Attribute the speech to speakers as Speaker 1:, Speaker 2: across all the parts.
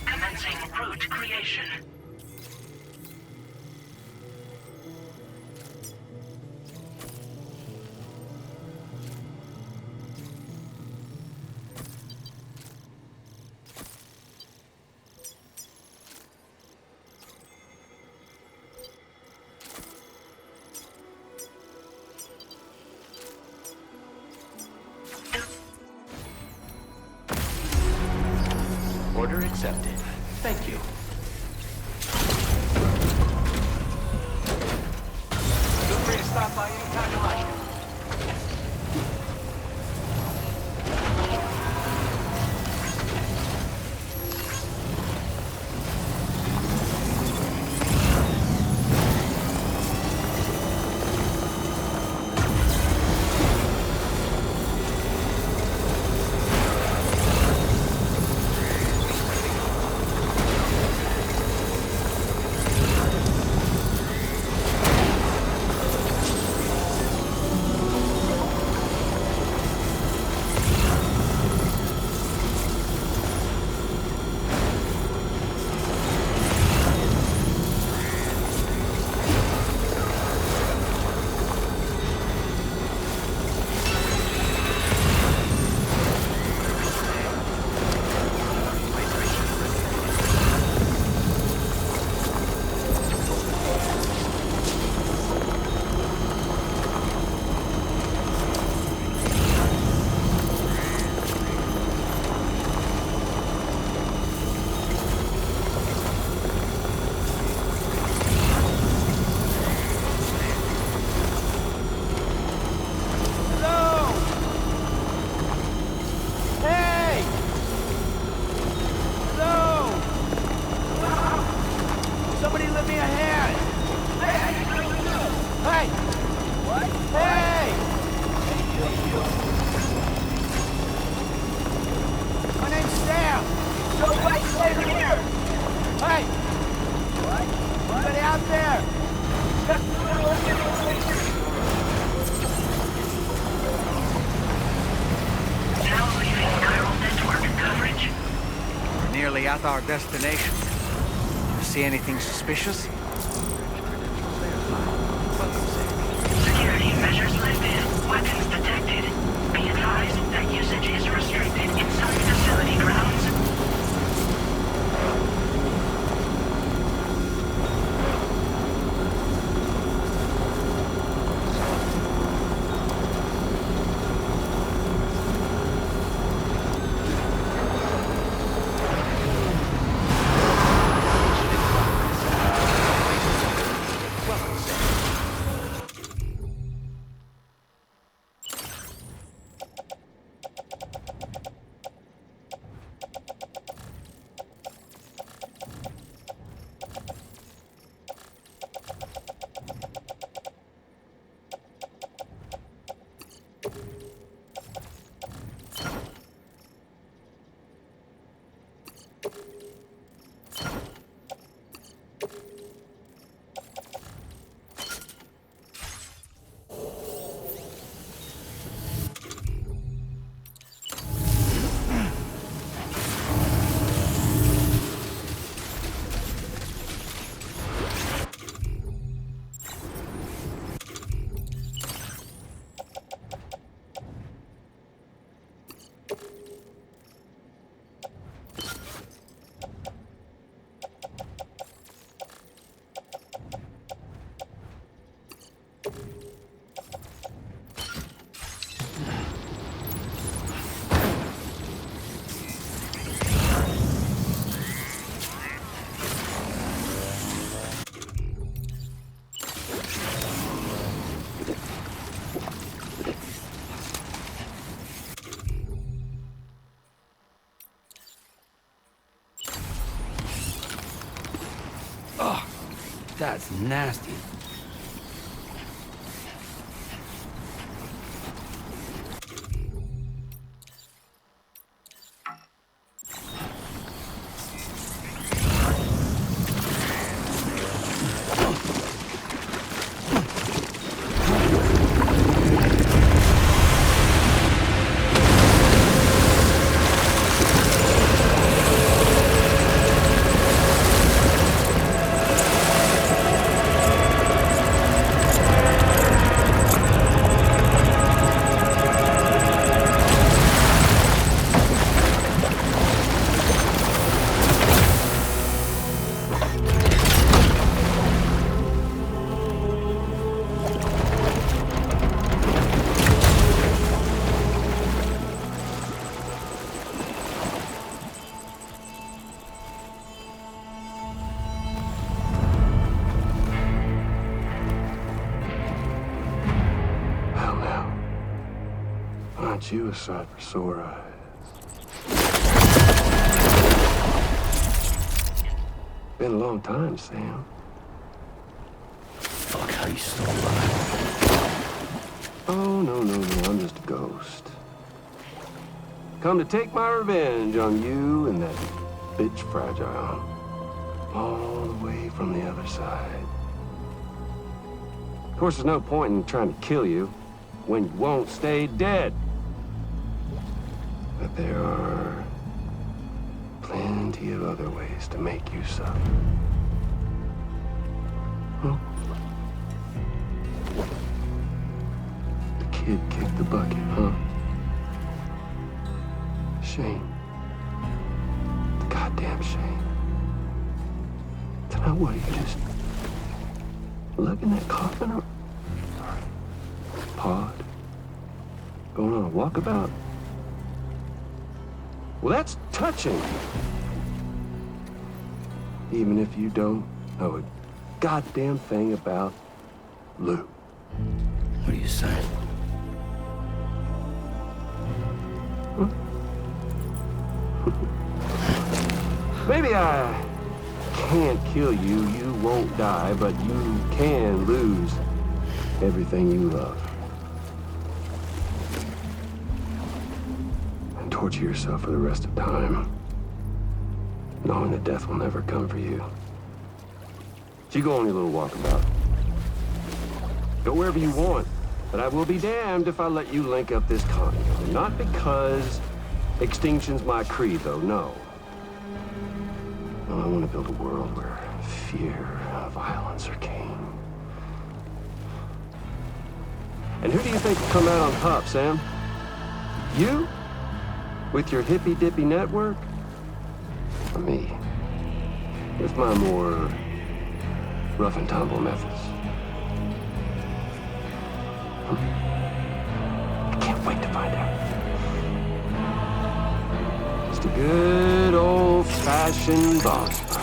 Speaker 1: Commencing route creation.
Speaker 2: Order accepted. Thank you. Feel free to stop by anytime you like.
Speaker 3: Nearly at our destination. See anything suspicious?
Speaker 1: Security measures lifted. Weapons detected. Be advised that usage is restricted inside facility grounds.
Speaker 4: Ugh, that's nasty. Aren't you a sight for sore eyes? Been a long time, Sam.
Speaker 5: Fuck, how you still alive?
Speaker 4: Oh, no, I'm just a ghost. Come to take my revenge on you and that bitch Fragile. All the way from the other side. Of course, there's no point in trying to kill you when you won't stay dead. But there are plenty of other ways to make you suffer. Huh? The kid kicked the bucket, huh? Shame. The goddamn shame. Now what, you just lug in that coffin or pod? Going on a walkabout? Well, that's touching. Even if you don't know a goddamn thing about Lou.
Speaker 5: What are you saying?
Speaker 4: Huh? Maybe I can't kill you, you won't die, but you can lose everything you love. And torture yourself for the rest of time, knowing that death will never come for you. So you go on your little walkabout. Go wherever you want, but I will be damned if I let you link up this continent. Not because extinction's my creed, though, no. I want to build a world where fear and violence are king. And who do you think will come out on top, Sam? You? With your hippy-dippy network? Or me? With my more rough and tumble methods? I can't wait to find out. Just a good old-fashioned boss fight.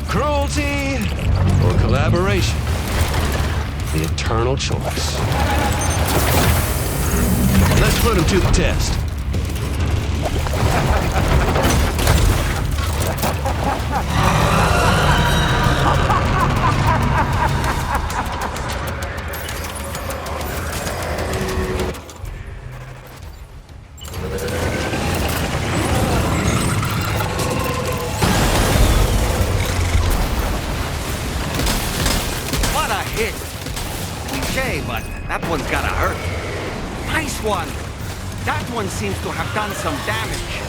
Speaker 4: Cruelty or collaboration? The eternal choice. Let's put him to the test.
Speaker 3: What a hit! Cliche, but that one's gotta hurt. Nice one! That one seems to have done some damage.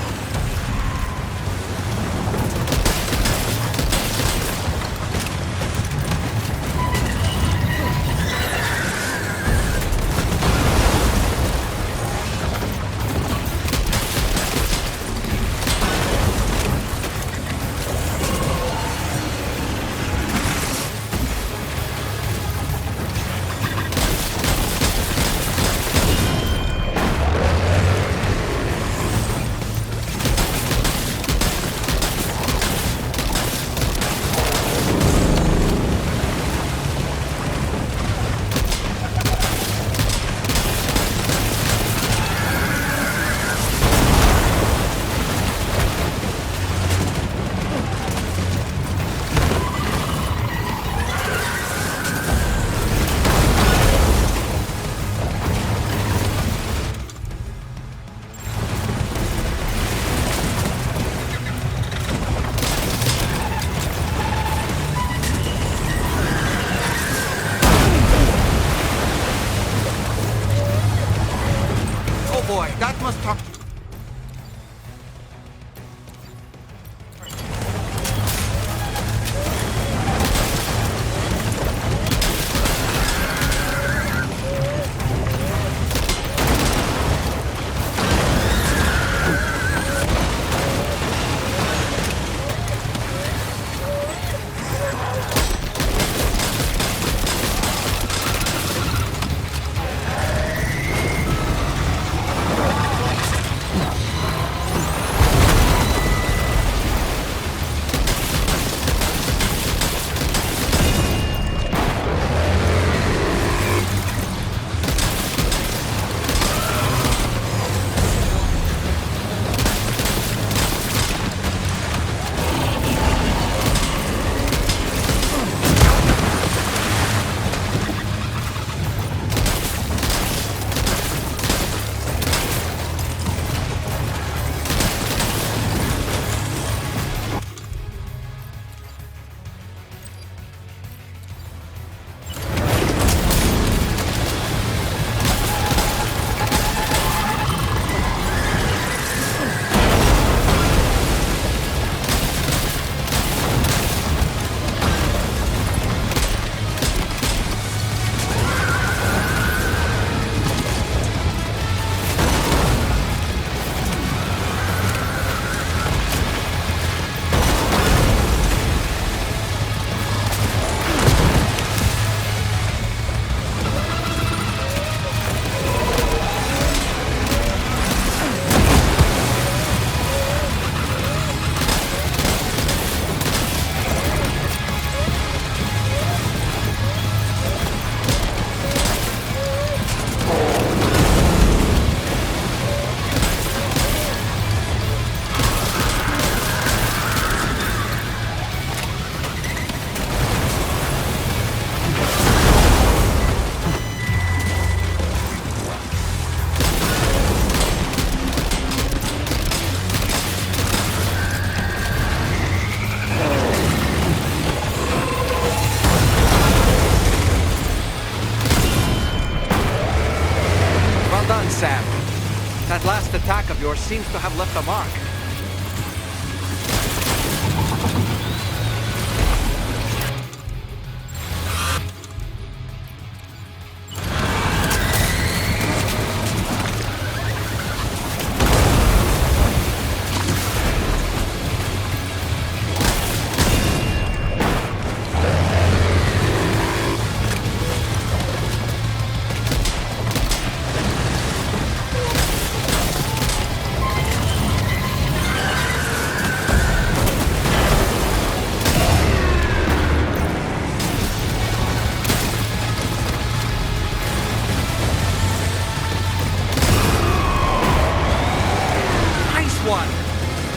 Speaker 3: seems to have left a mark.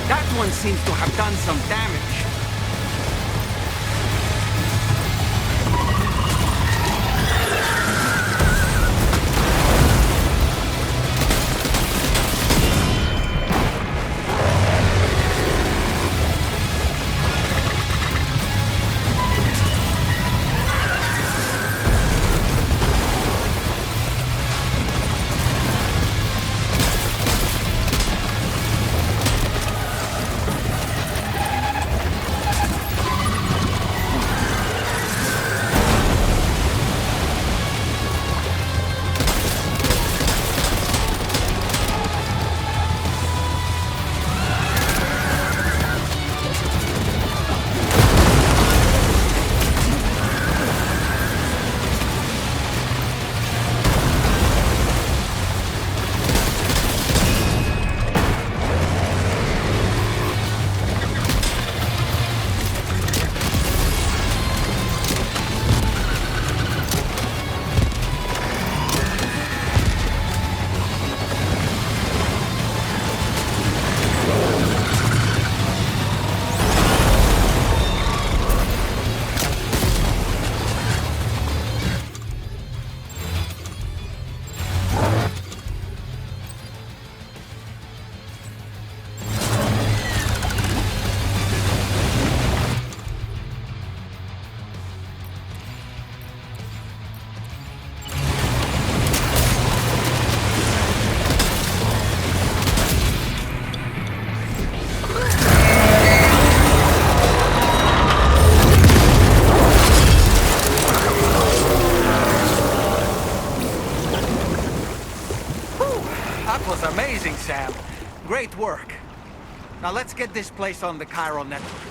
Speaker 3: That one seems to have done some damage. That was amazing, Sam. Great work. Now let's get this place on the Chiral network.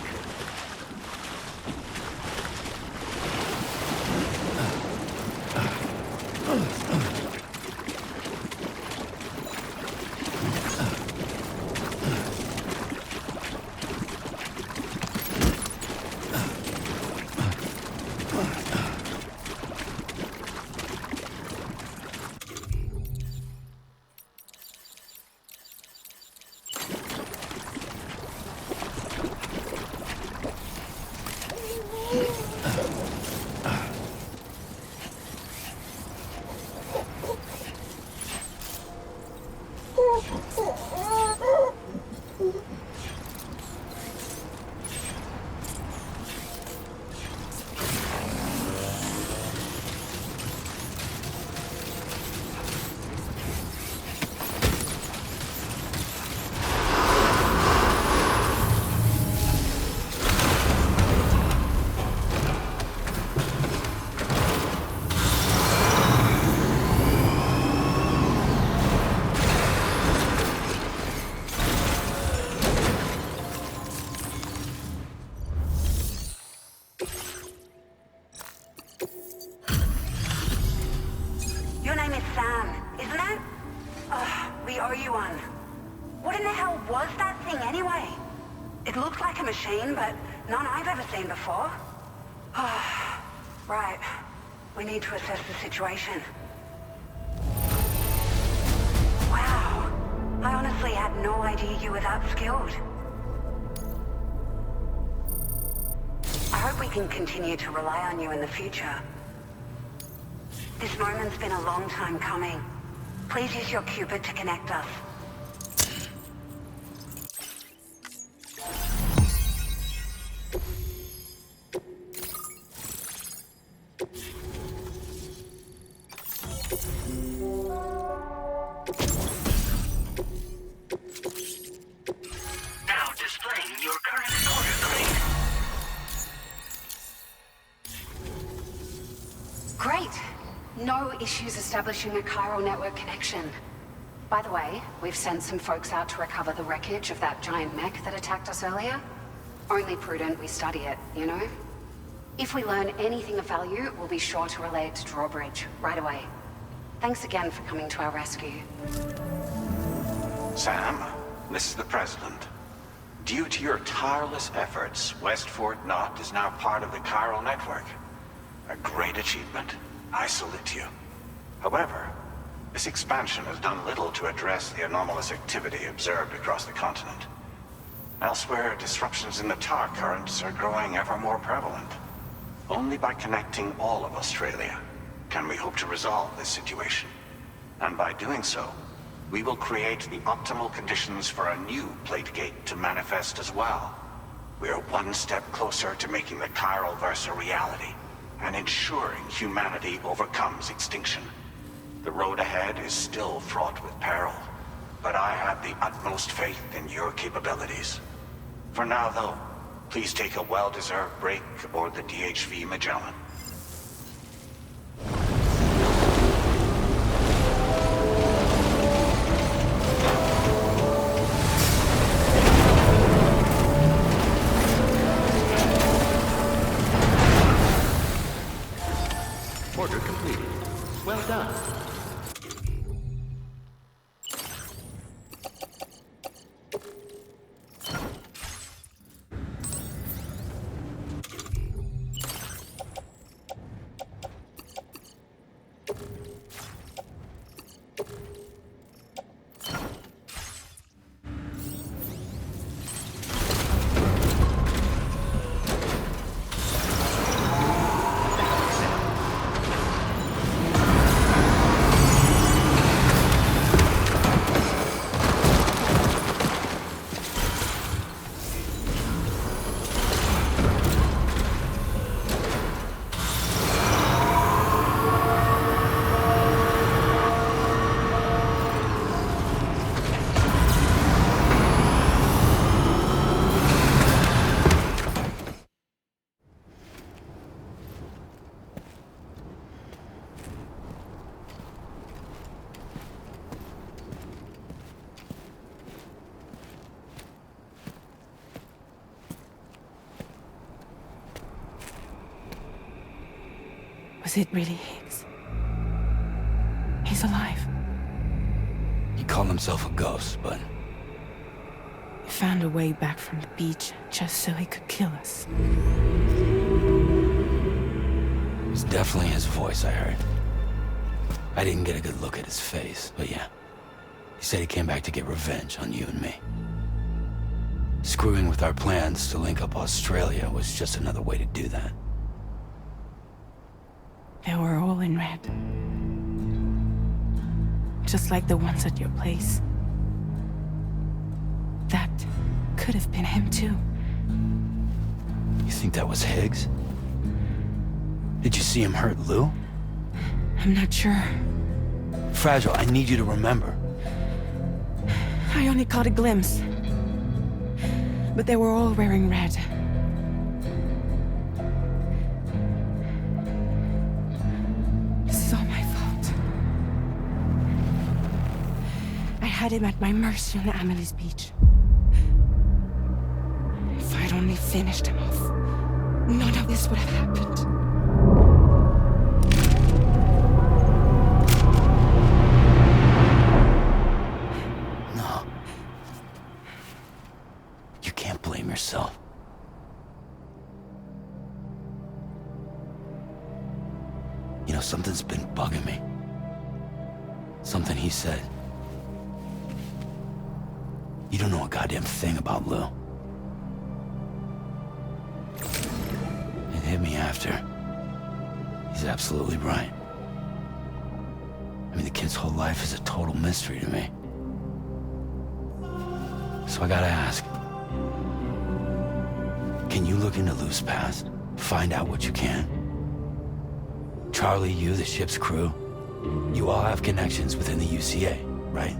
Speaker 1: Your name is Sam, isn't it? We owe you one. What in the hell was that thing anyway? It looks like a machine, but none I've ever seen before. Right. We need to assess the situation. Wow. I honestly had no idea you were that skilled. I hope we can continue to rely on you in the future. This moment's been a long time coming. Please use your Cupid to connect us.
Speaker 6: displaying your current order grade.
Speaker 1: Great. No issues establishing a chiral network connection. By the way, we've sent some folks out to recover the wreckage of that giant mech that attacked us earlier. Only prudent we study it, you know? If we learn anything of value, we'll be sure to relay it to Drawbridge right away. Thanks again for coming to our rescue.
Speaker 7: Sam, this is the President. Due to your tireless efforts, Wect Fort Knot is now part of the chiral network. A great achievement. I salute you. However, this expansion has done little to address the anomalous activity observed across the continent. Elsewhere, disruptions in the tar currents are growing ever more prevalent. Only by connecting all of Australia can we hope to resolve this situation. And by doing so, we will create the optimal conditions for a new Plategate to manifest as well. We are one step closer to making the chiral verse a reality, and ensuring humanity overcomes extinction. The road ahead is still fraught with peril, but I have the utmost faith in your capabilities. For now, though, please take a well-deserved break aboard the DHV Magellan.
Speaker 2: Order completed. Well done.
Speaker 8: Was it really Higgs? He's alive.
Speaker 5: He called himself a ghost, but
Speaker 8: He found a way back from the beach just so he could kill us.
Speaker 5: it was definitely his voice I heard. I didn't get a good look at his face, but yeah. He said he came back to get revenge on you and me. Screwing with our plans to link up Australia was just another way to do that.
Speaker 8: They were all in red. Just like the ones at your place. That could have been him too.
Speaker 5: You think that was Higgs? Did you see him hurt Lou?
Speaker 8: I'm not sure.
Speaker 5: Fragile, I need you to remember.
Speaker 8: I only caught a glimpse. But they were all wearing red. This is all my fault. I had him at my mercy on Amelie's beach. If I'd only finished him off, none of this would have happened.
Speaker 5: No. You can't blame yourself. You know, something's been bugging me. Something he said. You don't know a goddamn thing about Lou. It hit me after. He's absolutely right. I mean, the kid's whole life is a total mystery to me. So I gotta ask. Can you look into Lou's past? Find out what you can? Charlie, you, the ship's crew, you all have connections within the UCA, right?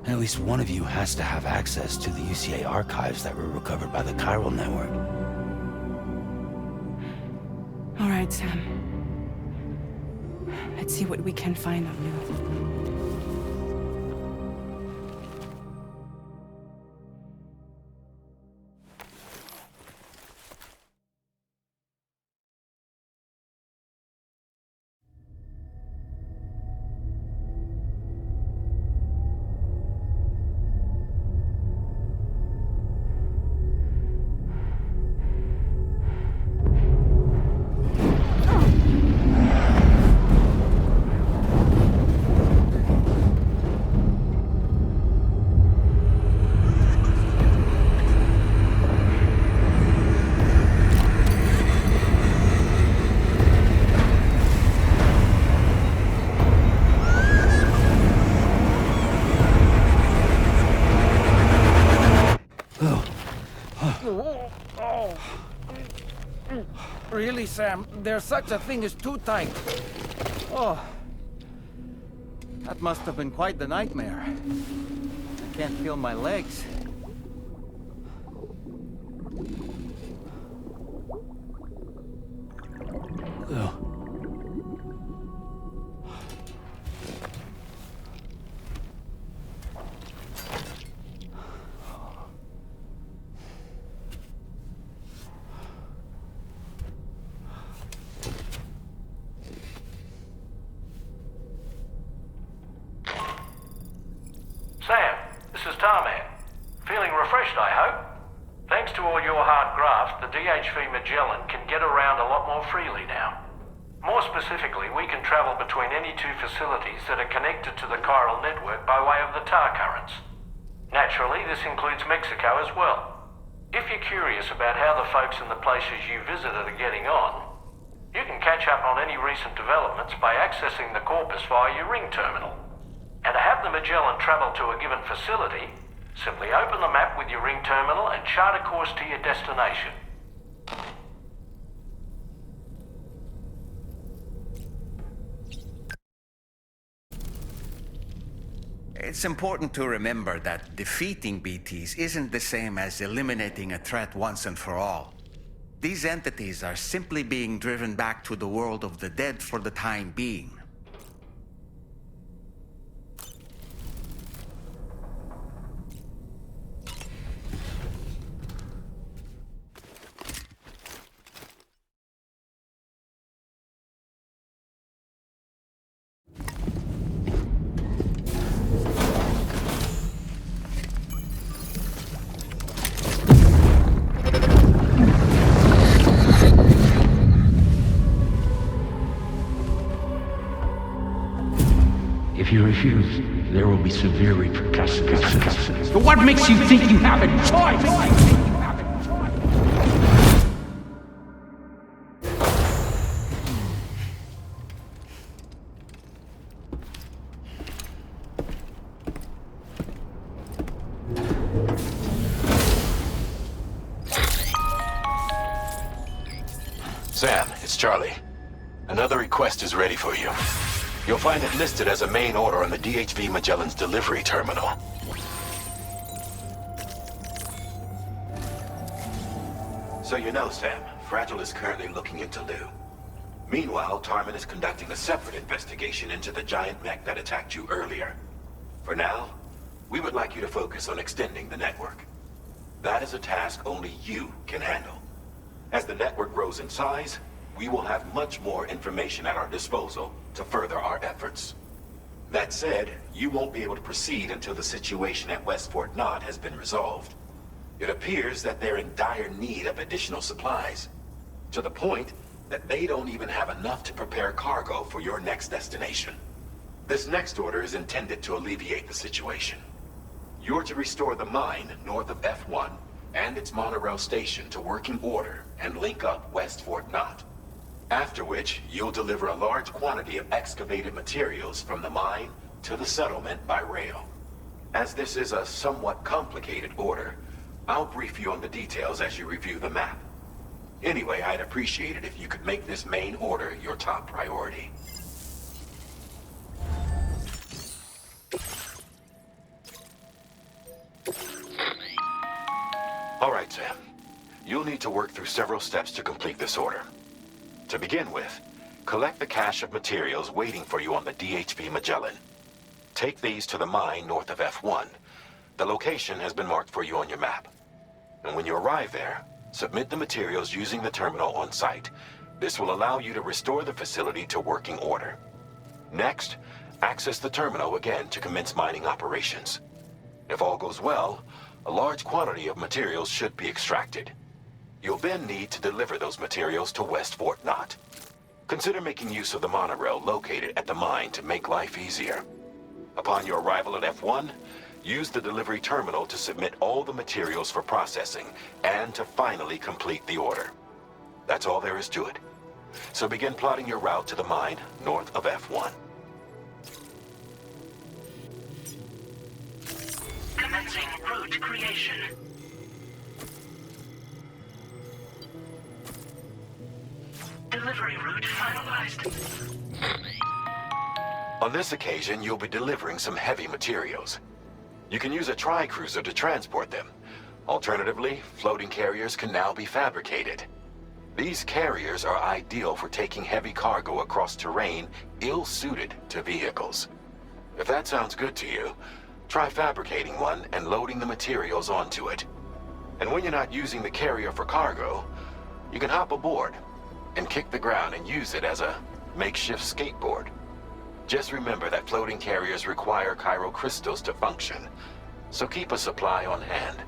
Speaker 5: At least one of you has to have access to the UCA archives that were recovered by the chiral network.
Speaker 8: All right, Sam. Let's see what we can find on Noob.
Speaker 3: Really, Sam? There's such a thing as too tight. Oh. That must have been quite the nightmare. I can't feel my legs.
Speaker 5: Ugh.
Speaker 9: Sam, this is Tarman. Feeling refreshed, I hope? Thanks to all your hard graft, the DHV Magellan can get around a lot more freely now. More specifically, we can travel between any two facilities that are connected to the chiral network by way of the tar currents. Naturally, this includes Mexico as well. If you're curious about how the folks in the places you visited are getting on, you can catch up on any recent developments by accessing the corpus via your ring terminal. And to have the Magellan travel to a given facility, simply open the map with your ring terminal and chart a course to your destination.
Speaker 3: It's important to remember that defeating BTs isn't the same as eliminating a threat once and for all. These entities are simply being driven back to the world of the dead for the time being.
Speaker 2: If you refuse, there will be severe repercussions. But what makes you think you have a choice?
Speaker 7: Sam, it's Charlie. Another request is ready for you. You'll find it listed as a main order on the DHV Magellan's delivery terminal. So you know, Sam, Fragile is currently looking into Lou. Meanwhile, Tarman is conducting a separate investigation into the giant mech that attacked you earlier. For now, we would like you to focus on extending the network. That is a task only you can handle. As the network grows in size, we will have much more information at our disposal to further our efforts. That said, you won't be able to proceed until the situation at Wect Fort Knot has been resolved. It appears that they're in dire need of additional supplies, to the point that they don't even have enough to prepare cargo for your next destination. This next order is intended to alleviate the situation. You're to restore the mine north of F1 and its monorail station to working order and link up Wect Fort Knot. After which, you'll deliver a large quantity of excavated materials from the mine to the settlement by rail. As this is a somewhat complicated order, I'll brief you on the details as you review the map. Anyway, I'd appreciate it if you could make this main order your top priority.
Speaker 10: All right, Sam. You'll need to work through several steps to complete this order. To begin with, collect the cache of materials waiting for you on the DHV Magellan. Take these to the mine north of F1. The location has been marked for you on your map. And when you arrive there, submit the materials using the terminal on site. This will allow you to restore the facility to working order. Next, access the terminal again to commence mining operations. If all goes well, a large quantity of materials should be extracted. You'll then need to deliver those materials to Wect Fort Knot. Consider making use of the monorail located at the mine to make life easier. Upon your arrival at F1, use the delivery terminal to submit all the materials for processing and to finally complete the order. That's all there is to it. So begin plotting your route to the mine north of F1.
Speaker 6: Commencing route creation. Delivery route finalized.
Speaker 10: On this occasion, you'll be delivering some heavy materials. You can use a tri-cruiser to transport them. Alternatively, floating carriers can now be fabricated. These carriers are ideal for taking heavy cargo across terrain ill-suited to vehicles. If that sounds good to you, try fabricating one and loading the materials onto it. And when you're not using the carrier for cargo, you can hop aboard and kick the ground and use it as a makeshift skateboard. Just remember that floating carriers require chiral crystals to function, so keep a supply on hand.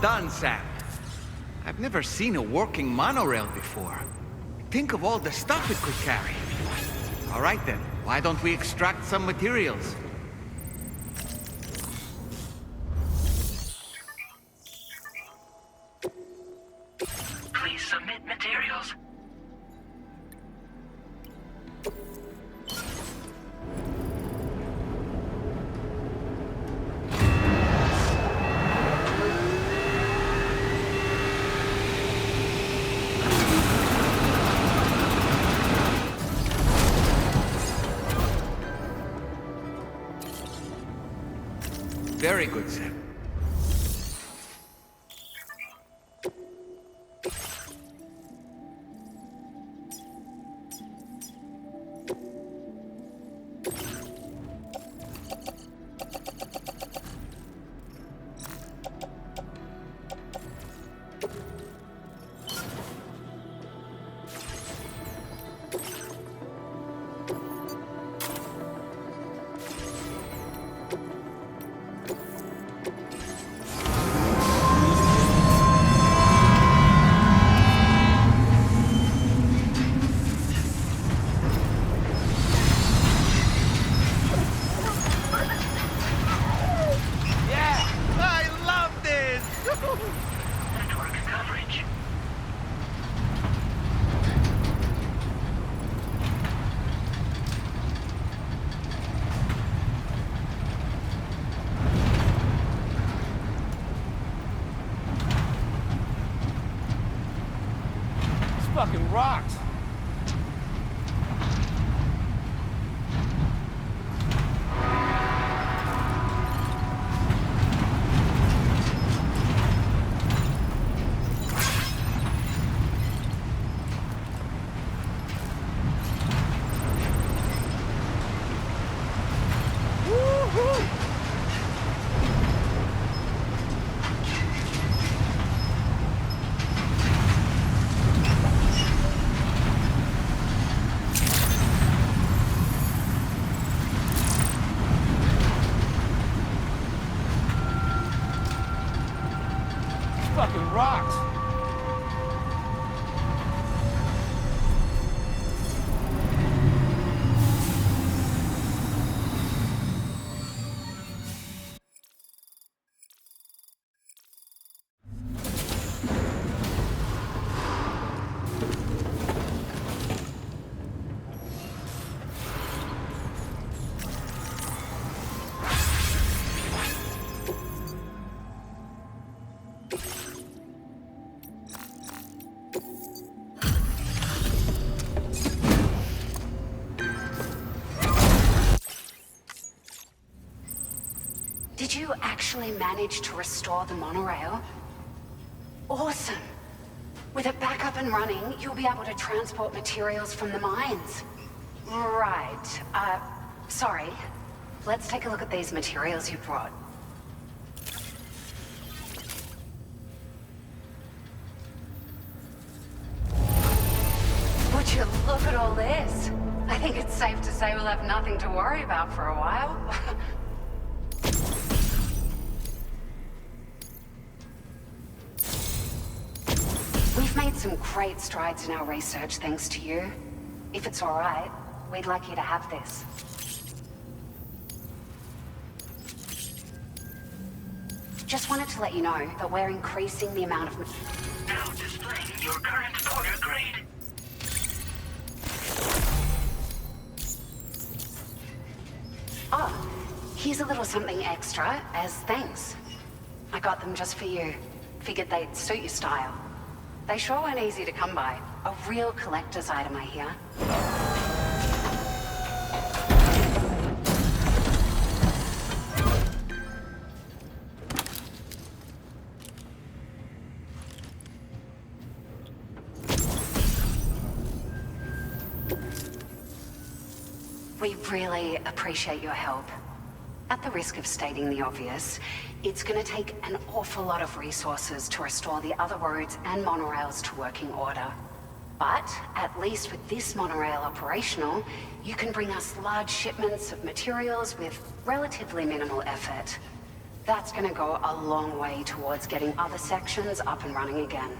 Speaker 3: done, Sam. I've never seen a working monorail before. Think of all the stuff it could carry. All right then, why don't we extract some materials?
Speaker 6: Please submit materials.
Speaker 3: Very good, Sam.
Speaker 6: Network coverage.
Speaker 5: This fucking rocks. Fucking rocks.
Speaker 1: Did you actually manage to restore the monorail? Awesome! With it back up and running, you'll be able to transport materials from the mines. Right. Sorry. Let's take a look at these materials you brought. Would you look at all this? I think it's safe to say we'll have nothing to worry about for a while. We've made some great strides in our research thanks to you. If it's all right, we'd like you to have this. Just wanted to let you know that we're increasing the amount of...
Speaker 6: Now displaying your current porter grade.
Speaker 1: Oh, here's a little something extra as thanks. I got them just for you. Figured they'd suit your style. They sure weren't easy to come by. A real collector's item, I hear. We really appreciate your help. At the risk of stating the obvious, it's gonna take an awful lot of resources to restore the other roads and monorails to working order. But, at least with this monorail operational, you can bring us large shipments of materials with relatively minimal effort. That's gonna go a long way towards getting other sections up and running again.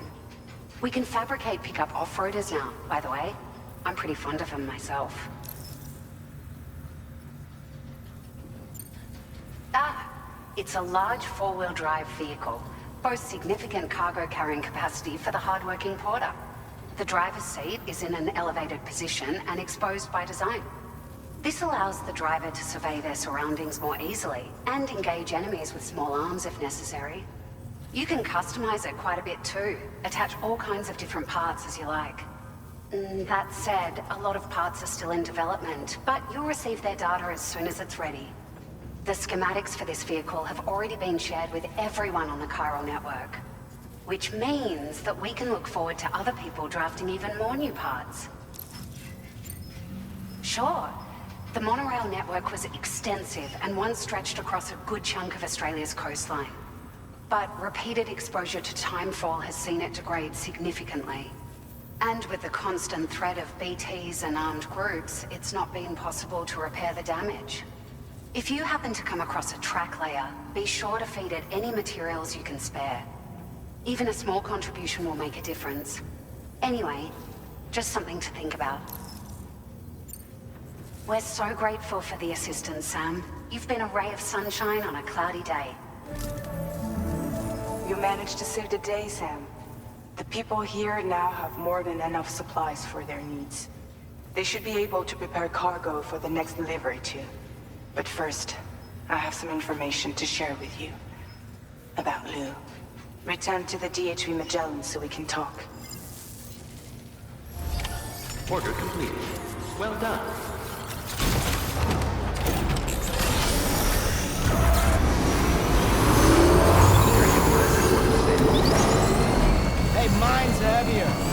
Speaker 1: We can fabricate pickup off-roaders now, by the way. I'm pretty fond of them myself. It's a large four-wheel drive vehicle, boasts significant cargo carrying capacity for the hard-working porter. The driver's seat is in an elevated position and exposed by design. This allows the driver to survey their surroundings more easily and engage enemies with small arms if necessary. You can customize it quite a bit too, attach all kinds of different parts as you like. That said, a lot of parts are still in development, but you'll receive their data as soon as it's ready. The schematics for this vehicle have already been shared with everyone on the chiral network, which means that we can look forward to other people drafting even more new parts. Sure, the Monorail network was extensive and once stretched across a good chunk of Australia's coastline. But repeated exposure to timefall has seen it degrade significantly. And with the constant threat of BTs and armed groups, it's not been possible to repair the damage. If you happen to come across a track layer, be sure to feed it any materials you can spare. Even a small contribution will make a difference. Anyway, just something to think about. We're so grateful for the assistance, Sam. You've been a ray of sunshine on a cloudy day.
Speaker 8: You managed to save the day, Sam. The people here now have more than enough supplies for their needs. They should be able to prepare cargo for the next delivery too. But first, I have some information to share with you. About Lou. Return to the DHV Magellan so we can talk.
Speaker 2: Order complete. Well done.
Speaker 11: Hey, mine's heavier.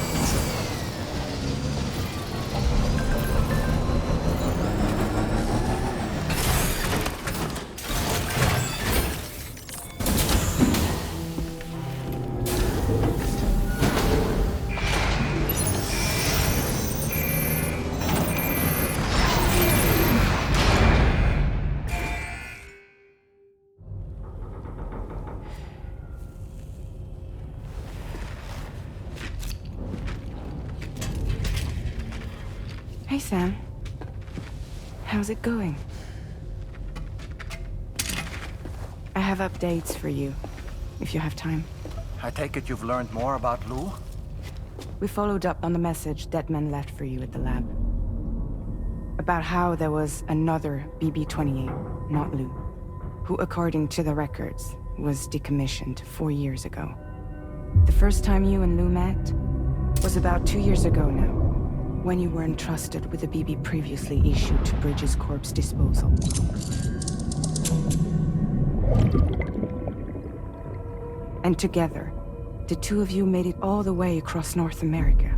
Speaker 8: Hey, Sam. How's it going? I have updates for you, if you have time.
Speaker 11: I take it you've learned more about Lou?
Speaker 8: We followed up on the message Deadman left for you at the lab. About how there was another BB-28, not Lou, who, according to the records, was decommissioned 4 years ago. The first time you and Lou met was about 2 years ago now, when you were entrusted with the BB previously issued to Bridges Corp's disposal. And together, the two of you made it all the way across North America.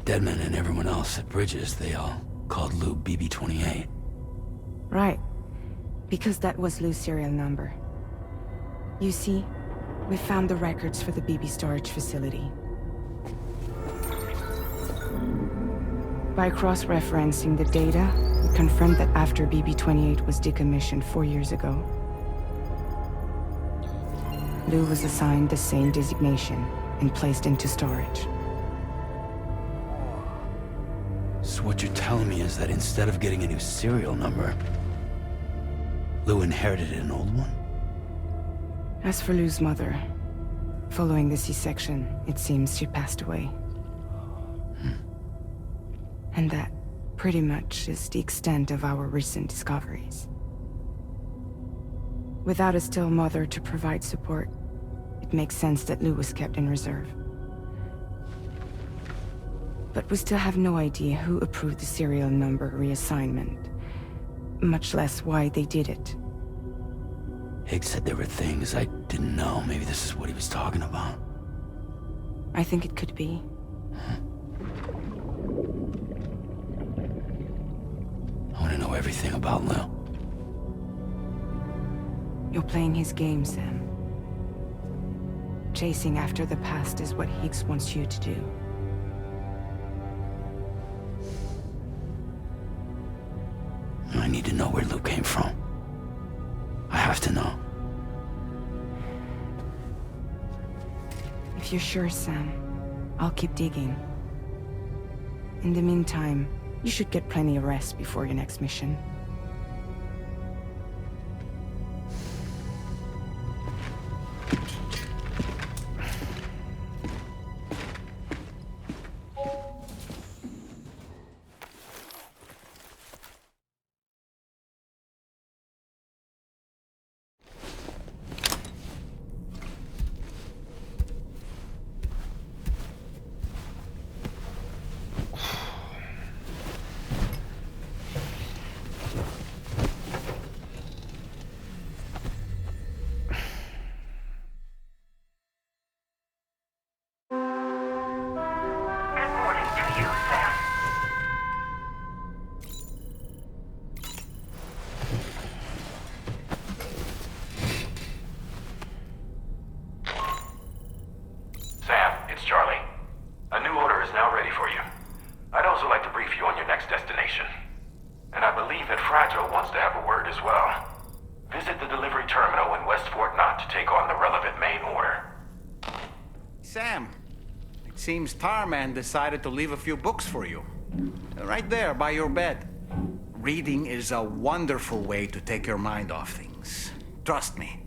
Speaker 5: Deadman and everyone else at Bridges, they all called Lou BB-28.
Speaker 8: Right. Because that was Lou's serial number. You see, we found the records for the BB storage facility. By cross-referencing the data, we confirmed that after BB-28 was decommissioned 4 years ago, Lou was assigned the same designation and placed into storage.
Speaker 5: So what you're telling me is that instead of getting a new serial number, Lou inherited an old one?
Speaker 8: As for Lou's mother, following the C-section, it seems she passed away. And that, pretty much, is the extent of our recent discoveries. Without a still mother to provide support, it makes sense that Lou was kept in reserve. But we still have no idea who approved the serial number reassignment, much less why they did it.
Speaker 5: Higgs said there were things I didn't know. Maybe this is what he was talking about.
Speaker 8: I think it could be.
Speaker 5: I want to know everything about Lou.
Speaker 8: You're playing his game, Sam. Chasing after the past is what Higgs wants you to do.
Speaker 5: All I need to know where Luke came from. I have to know.
Speaker 8: If you're sure, Sam, I'll keep digging. In the meantime, you should get plenty of rest before your next mission.
Speaker 10: Wants to have a word as well. Visit the delivery terminal in Wect Fort Knot to take on the relevant main order.
Speaker 3: Sam, it seems Tarman decided to leave a few books for you. Right there by your bed. Reading is a wonderful way to take your mind off things. Trust me.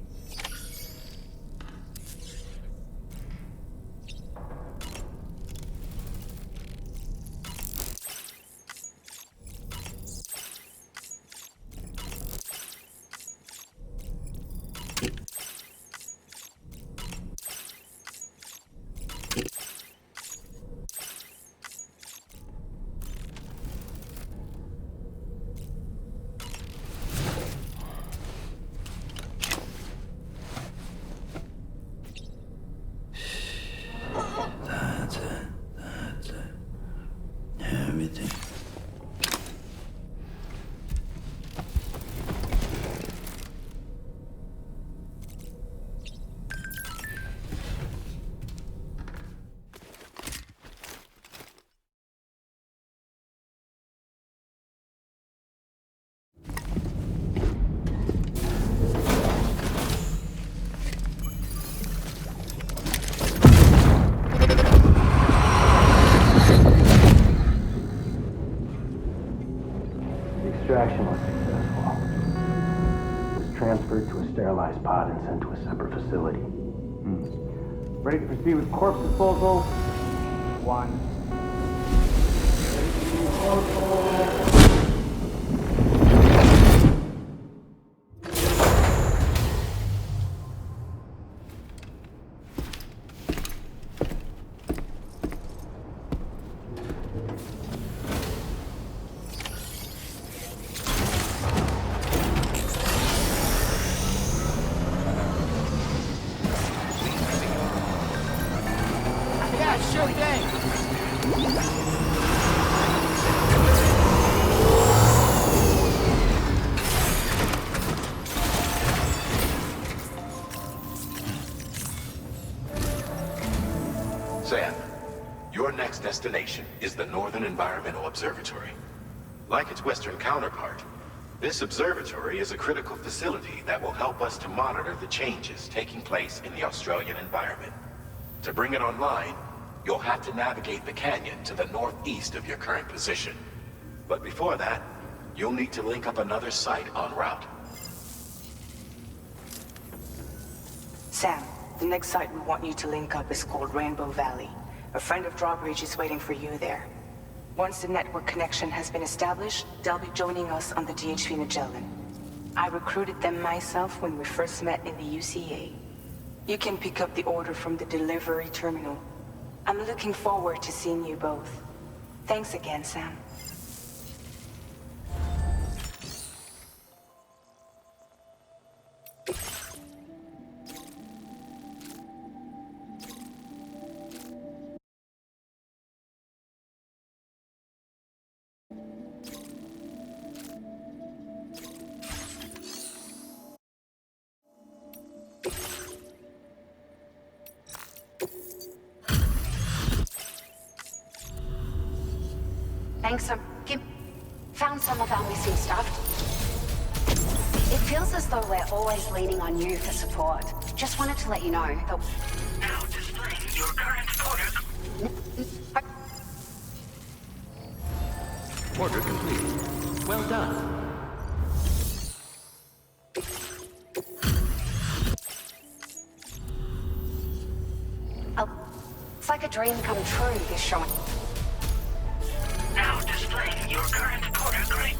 Speaker 12: Extraction was successful. It was transferred to a sterilized pod and sent to a separate facility.
Speaker 11: Ready to proceed with corpse disposal? 1. Sure thing.
Speaker 10: Sam, your next destination is the Northern Environmental Observatory. Like its Western counterpart, this observatory is a critical facility that will help us to monitor the changes taking place in the Australian environment. To bring it online, you'll have to navigate the canyon to the northeast of your current position. But before that, you'll need to link up another site en route.
Speaker 8: Sam, the next site we want you to link up is called Rainbow Valley. A friend of Drawbridge is waiting for you there. Once the network connection has been established, they'll be joining us on the DHV Magellan. I recruited them myself when we first met in the UCA. You can pick up the order from the delivery terminal. I'm looking forward to seeing you both. Thanks again, Sam.
Speaker 1: Thanks, Found some of our missing stuff. It feels as though we're always leaning on you for support. Just wanted to let you know that...
Speaker 6: Now displaying your current porter...
Speaker 2: Order complete. Well done.
Speaker 1: It's like a dream come true, this showing.
Speaker 6: Now displaying your current porter grade.